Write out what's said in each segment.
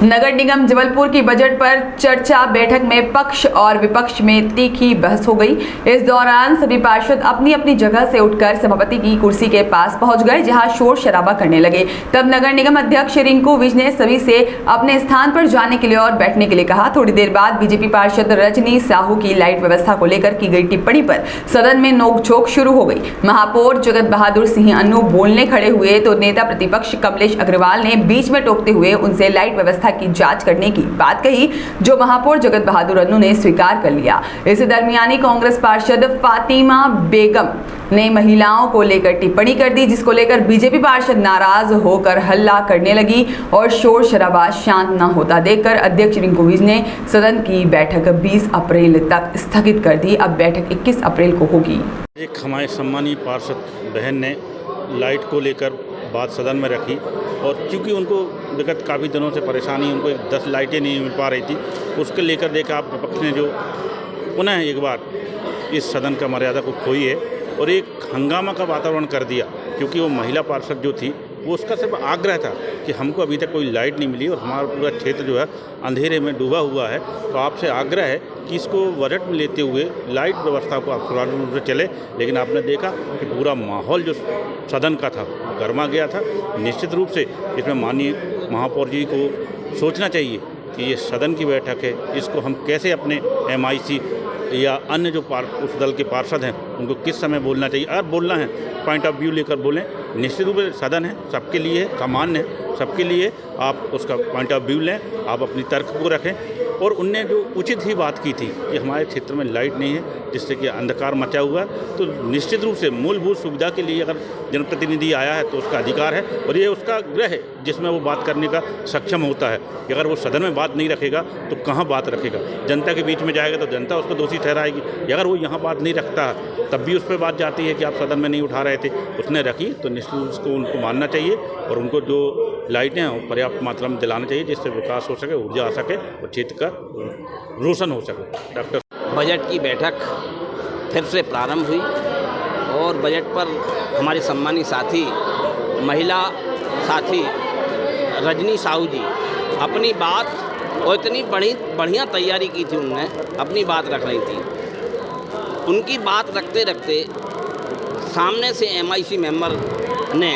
नगर निगम जबलपुर की बजट पर चर्चा बैठक में पक्ष और विपक्ष में तीखी बहस हो गई। इस दौरान सभी पार्षद अपनी अपनी जगह से उठकर सभापति की कुर्सी के पास पहुंच गए, जहां शोर शराबा करने लगे। तब नगर निगम अध्यक्ष रिंकू विज ने सभी से अपने स्थान पर जाने के लिए और बैठने के लिए कहा। थोड़ी देर बाद बीजेपी पार्षद रजनी साहू की लाइट व्यवस्था को लेकर की गई टिप्पणी पर सदन में नोकझोंक शुरू हो गई। महापौर जगत बहादुर सिंह अन्नू बोलने खड़े हुए तो नेता प्रतिपक्ष कमलेश अग्रवाल ने बीच में टोकते हुए उनसे लाइट व्यवस्था की जांच करने की बात कही, जो महापौर जगत बहादुर अन्नू ने स्वीकार कर लिया। इस दरमियानी कांग्रेस पार्षद फातिमा बेगम ने महिलाओं को लेकर टिप्पणी कर दी, जिसको लेकर बीजेपी पार्षद नाराज होकर हल्ला करने लगी और शोर शराबा शांत न होता देखकर अध्यक्ष रिंकू विज ने सदन की बैठक 20 अप्रैल तक स्थगित कर दी। अब बैठक 21 अप्रैल को होगी। एक हमारे सम्मानीय पार्षद बहन ने लाइट को लेकर बात सदन में रखी और क्योंकि उनको विगत काफ़ी दिनों से परेशानी, उनको 10 लाइटें नहीं मिल पा रही थी, उसके लेकर देखा आप विपक्ष ने जो पुनः एक बार इस सदन का मर्यादा को खोई है और एक हंगामा का वातावरण कर दिया। क्योंकि वो महिला पार्षद जो थी वो उसका सिर्फ आग्रह था कि हमको अभी तक कोई लाइट नहीं मिली और हमारा पूरा क्षेत्र जो है अंधेरे में डूबा हुआ है, तो आपसे आग्रह है कि इसको बजट में लेते हुए लाइट व्यवस्था को आप सुचारू रूप से चले। लेकिन आपने देखा कि पूरा माहौल जो सदन का था गर्मा गया था। निश्चित रूप से इसमें माननीय महापौर जी को सोचना चाहिए कि ये सदन की बैठक है, इसको हम कैसे अपने MIC या अन्य जो उस दल के पार्षद हैं उनको किस समय बोलना चाहिए। अगर बोलना है पॉइंट ऑफ व्यू लेकर बोलें। निश्चित रूप से सदन है, सबके लिए है, सामान्य है, सबके लिए आप उसका पॉइंट ऑफ व्यू लें, आप अपनी तर्क को रखें। और उनने जो उचित ही बात की थी कि हमारे क्षेत्र में लाइट नहीं है जिससे कि अंधकार मचा हुआ है, तो निश्चित रूप से मूलभूत सुविधा के लिए अगर जनप्रतिनिधि आया है तो उसका अधिकार है और ये उसका गृह है जिसमें वो बात करने का सक्षम होता है। कि अगर वो सदन में बात नहीं रखेगा तो कहाँ बात रखेगा? जनता के बीच में जाएगा तो जनता उसको दोषी ठहराएगी। अगर वो यहाँ बात नहीं रखता तब भी उस पर बात जाती है कि आप सदन में नहीं उठा रहे थे, उसने रखी तो निश्चित रूप से उनको मानना चाहिए और उनको जो लाइटें हैं पर्याप्त मात्रा में दिलाना चाहिए जिससे विकास हो सके, ऊर्जा आ सके और क्षेत्र का रोशन हो सके। डॉक्टर बजट की बैठक फिर से प्रारंभ हुई और बजट पर हमारे सम्मानित साथी महिला साथी रजनी साहू जी अपनी बात और इतनी बढ़िया तैयारी की थी, उन्होंने अपनी बात रख रही थी। उनकी बात रखते रखते सामने से MIC मेंबर ने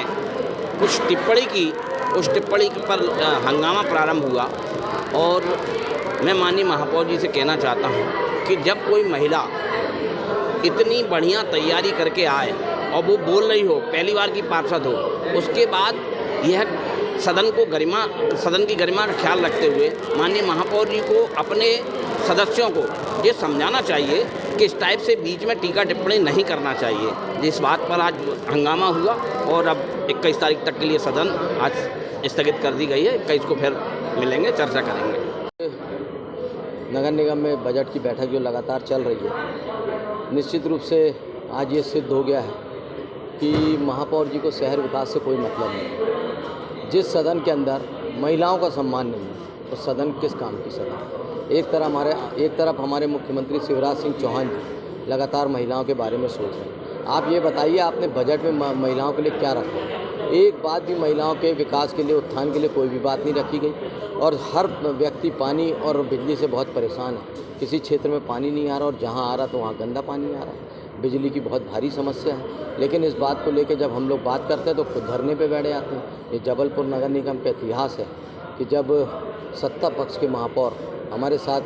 कुछ टिप्पणी की, उस टिप्पणी पर हंगामा प्रारंभ हुआ। और मैं माननीय महापौर जी से कहना चाहता हूं कि जब कोई महिला इतनी बढ़िया तैयारी करके आए और वो बोल रही हो, पहली बार की पार्षद हो, उसके बाद यह सदन की गरिमा का ख्याल रखते हुए माननीय महापौर जी को अपने सदस्यों को ये समझाना चाहिए कि इस टाइप से बीच में टीका टिप्पणी नहीं करना चाहिए। जिस बात पर आज हंगामा हुआ और अब 21 तारीख तक के लिए सदन आज स्थगित कर दी गई है। 21 को फिर मिलेंगे, चर्चा करेंगे। नगर निगम में बजट की बैठक जो लगातार चल रही है, निश्चित रूप से आज ये सिद्ध हो गया है कि महापौर जी को शहर विकास से कोई मतलब नहीं है। जिस सदन के अंदर महिलाओं का सम्मान नहीं है तो सदन किस काम की सदन? एक तरफ हमारे मुख्यमंत्री शिवराज सिंह चौहान जी लगातार महिलाओं के बारे में सोच रहे हैं। आप ये बताइए, आपने बजट में महिलाओं के लिए क्या रखा? एक बात भी महिलाओं के विकास के लिए, उत्थान के लिए कोई भी बात नहीं रखी गई। और हर व्यक्ति पानी और बिजली से बहुत परेशान है। किसी क्षेत्र में पानी नहीं आ रहा और जहाँ आ रहा तो वहाँ गंदा पानी आ रहा है। बिजली की बहुत भारी समस्या है। लेकिन इस बात को लेकर जब हम लोग बात करते हैं तो खुद धरने पे बैठ जाते हैं। ये जबलपुर नगर निगम का इतिहास है कि जब सत्ता पक्ष के महापौर हमारे साथ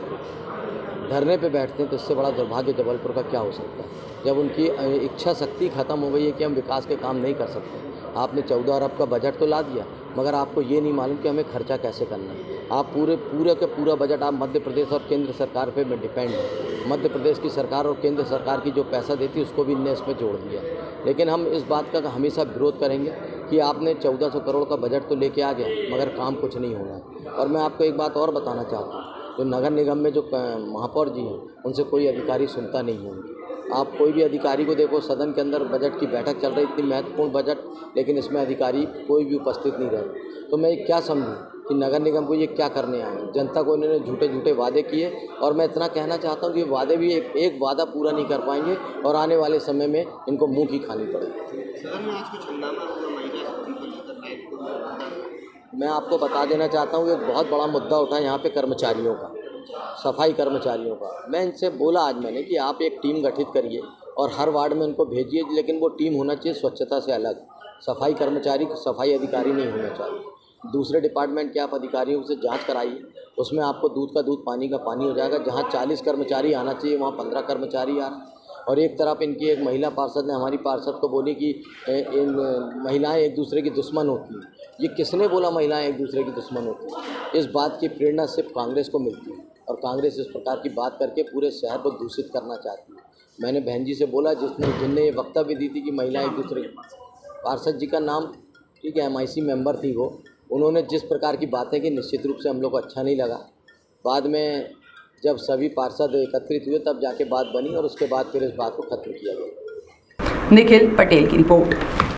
धरने पे बैठते हैं तो इससे बड़ा दुर्भाग्य जबलपुर का क्या हो सकता है, जब उनकी इच्छा शक्ति ख़त्म हो गई है कि हम विकास के काम नहीं कर सकते। आपने 14 अरब का बजट तो ला दिया, मगर आपको ये नहीं मालूम कि हमें खर्चा कैसे करना है। आप पूरा बजट आप मध्य प्रदेश और केंद्र सरकार पे डिपेंड है। मध्य प्रदेश की सरकार और केंद्र सरकार की जो पैसा देती है उसको भी इनने इसमें जोड़ दिया। लेकिन हम इस बात का हमेशा विरोध करेंगे कि आपने 1400 करोड़ का बजट तो लेके आ गया मगर काम कुछ नहीं होना है। और मैं आपको एक बात और बताना चाहता हूँ, जो नगर निगम में जो महापौर जी हैं उनसे कोई अधिकारी सुनता नहीं है उनकी। आप कोई भी अधिकारी को देखो, सदन के अंदर बजट की बैठक चल रही, इतनी महत्वपूर्ण बजट, लेकिन इसमें अधिकारी कोई भी उपस्थित नहीं रहे। तो मैं क्या समझूं कि नगर निगम को ये क्या करने आए? जनता को इन्होंने झूठे वादे किए और मैं इतना कहना चाहता हूं कि वादे भी एक वादा पूरा नहीं कर पाएंगे और आने वाले समय में इनको मुँह की खानी पड़ेगी। मैं आपको बता देना चाहता हूँ कि एक बहुत बड़ा मुद्दा उठा यहाँ पे कर्मचारियों का, सफाई कर्मचारियों का। मैं इनसे बोला आज मैंने कि आप एक टीम गठित करिए और हर वार्ड में उनको भेजिए, लेकिन वो टीम होना चाहिए स्वच्छता से अलग। सफाई कर्मचारी सफाई अधिकारी नहीं होना चाहिए। दूसरे डिपार्टमेंट के आप अधिकारियों से जांच कराइए, उसमें आपको दूध का दूध पानी का पानी हो जाएगा। जहां 40 कर्मचारी आना चाहिए वहां 15 कर्मचारी आ रहे हैं। और एक तरफ इनकी एक महिला पार्षद ने हमारी पार्षद को बोली कि इन महिलाएं एक दूसरे की दुश्मन होती हैं। ये किसने बोला महिलाएं एक दूसरे की दुश्मन होती हैं? इस बात की प्रेरणा सिर्फ कांग्रेस को मिलती है और कांग्रेस इस प्रकार की बात करके पूरे शहर को दूषित करना चाहती है। मैंने बहन जी से बोला जिनने ये वक्तव्य दी थी कि महिलाएं एक दूसरे, पार्षद जी का नाम ठीक है MIC मेंबर थी वो, उन्होंने जिस प्रकार की बातें की निश्चित रूप से हम लोग को अच्छा नहीं लगा। बाद में जब सभी पार्षद एकत्रित हुए तब जाके बात बनी और उसके बाद फिर इस बात को खत्म किया गया। निखिल पटेल की रिपोर्ट।